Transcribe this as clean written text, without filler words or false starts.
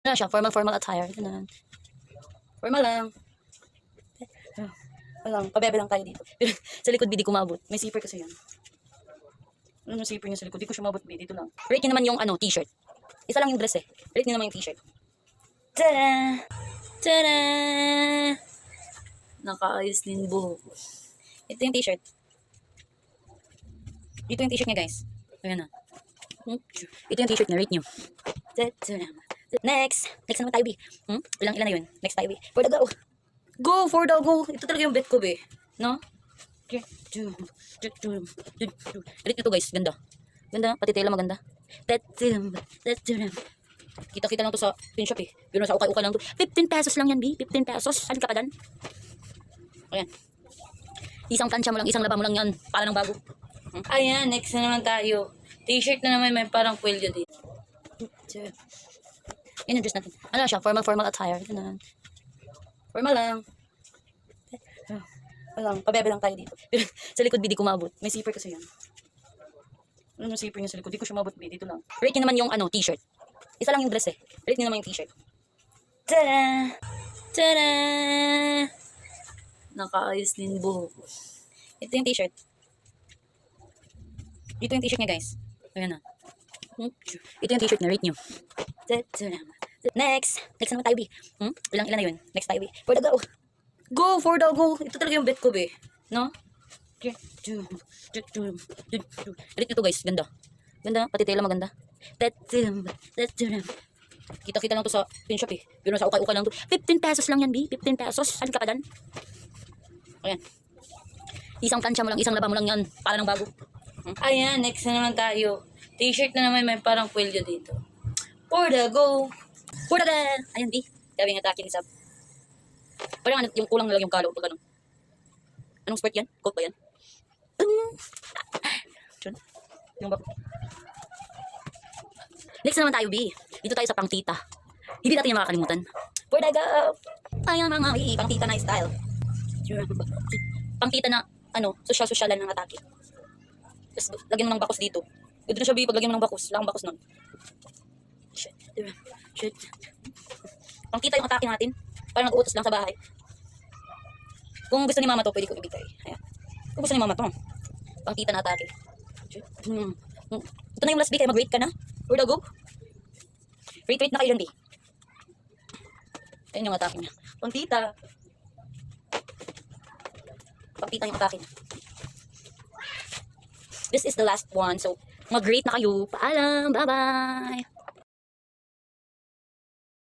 Ano siya, formal attire. Ganun. Formal lang. Walang, pabebe lang tayo dito. Pero sa likod, di ko maabot. May zipper kasi yan. Ano yung zipper niya sa likod? Di ko siya maabot, dito lang. Rate niyo naman yung t-shirt. Isa lang yung dress eh. Rate niyo naman yung t-shirt. Tada! Tada! Nakaayos din buhok. Ito yung t-shirt. Ito yung t-shirt niya, guys. Ayan na. Ito yung t-shirt niya. Rate niyo. Next. Next naman tayo, B. Ilan na yun? Next tayo, B. For the go. Go, for the go. Ito talaga yung bet ko, B. No? Rate nyo to, guys. Ganda. Ganda. Pati tela maganda. Kita-kita lang to sa pin shop eh. Yun sa ukay-ukay lang to. 15 pesos lang yan, B. 15 pesos. Halika pa dan. Ayan. Isang plancha mo lang, isang laba mo lang yan. Para ng bago. Ayan, next na naman tayo. T-shirt na naman, may parang kwelyo dito. Yan yung dress natin. Ano siya? Formal attire. Ganun. Formal lang. Walang, pabebe lang tayo dito. Pero sa likod, di ko maabot. May zipper kasi yan. Ano yung zipper niya sa likod? Di ko siya maabot, dito lang. Rate niyo naman yung t-shirt. Isa lang yung dress eh. Rate niyo naman yung t-shirt. Tada! Tada! Nakaayos din buhok. Ito yung t-shirt. Ito yung t-shirt niya, guys. Ayan na. Ito yung t-shirt na. Rate niyo. Next. Next naman tayo, B. Ilan na yun? Next tayo, B. For the go. Go, for the go. Ito talaga yung bet ko, B. No? Rate nyo to, guys. Ganda. Ganda. Pati tela maganda. Kita-kita lang to sa pin shop eh. Yun sa ukay-ukay lang to. 15 pesos lang yan, B. 15 pesos. Halika pa dan. Ayan. Isang plancha mo lang, isang laba mo lang yan. Para ng bago. Ayan, next na naman tayo. T-shirt na naman, may parang kwelyo dito. For the go. For the go. Ayan, B. Sabi nga taki ni Sab. Parang yung kulang na lang yung kalo. Pag ano. Anong sport yan? Coat ba yan? Yung bako. Next naman tayo, B. Dito tayo sa pangtita. Hindi natin yung makakalimutan. For the go. Ayan mga B. Pangtita na style. Pangtita na, sosyal-sosyalan ng atake. Tapos, lagyan mo ng bakos dito. Ito na siya, B. Pag lagyan mo ng bakos. Lang bakos nun. Shit. Pangtita yung atake natin. Parang nag-uutos lang sa bahay. Kung gusto ni mama to, pwede ko ibigay. Ayan. Kung gusto ni mama to, pangtita na atake. Ito na yung last, B. Kaya mag-rate ka na. For the go. Rate na kayo dyan, B. Ayan yung atake niya. Pangtita. Pangtita yung atake niya. This is the last one. So, mag-rate na kayo. Paalam. Bye-bye.